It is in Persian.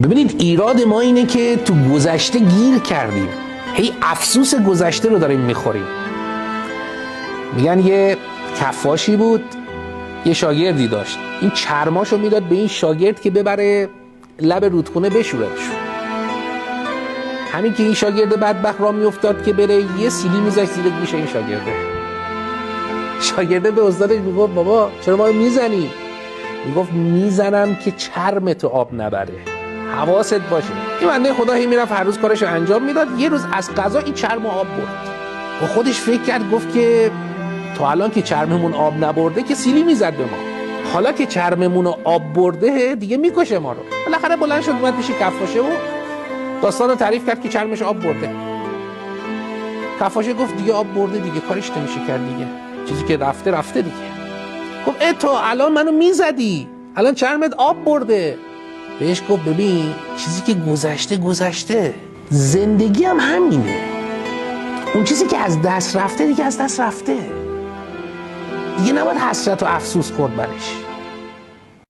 ببینید ایراد ما اینه که تو گذشته گیر کردیم، هی افسوس گذشته رو داریم میخوریم. میگن یه کفاشی بود، یه شاگردی داشت، این چرماشو میداد به این شاگرد که ببره لب رودخونه بشورتش. همین که این شاگرد بدبخت را میافتاد که بره، یه سیلی میذاشت زیر گوش این شاگرده به استادش میگفت بابا چرا ما رو میزنی؟ میگفت میزنم که چرمتو آب نبره، حواست باشه. این بنده خدا هی میرفت هر روز کارشو انجام میداد. یه روز از قضا این چرم آب برد. با خودش فکر کرد، گفت که تا الان که چرممون آب نبرده که سیلی میزد به ما، حالا که چرممون آب برده دیگه میکشه ما رو. بالاخره بلند شد اومد پیش کفاشه و داستان رو تعریف کرد که چرمش آب برده. کفاشه گفت دیگه آب برده دیگه، کارش نمیشه کرد دیگه، چیزی که رفته دیگه. گفت تو الان منو میزدی، الان چرمت آب برده. بهش گفت ببین چیزی که گذشته، زندگی هم همینه. اون چیزی که از دست رفته دیگه از دست رفته، دیگه نباید حسرت و افسوس خورد برش.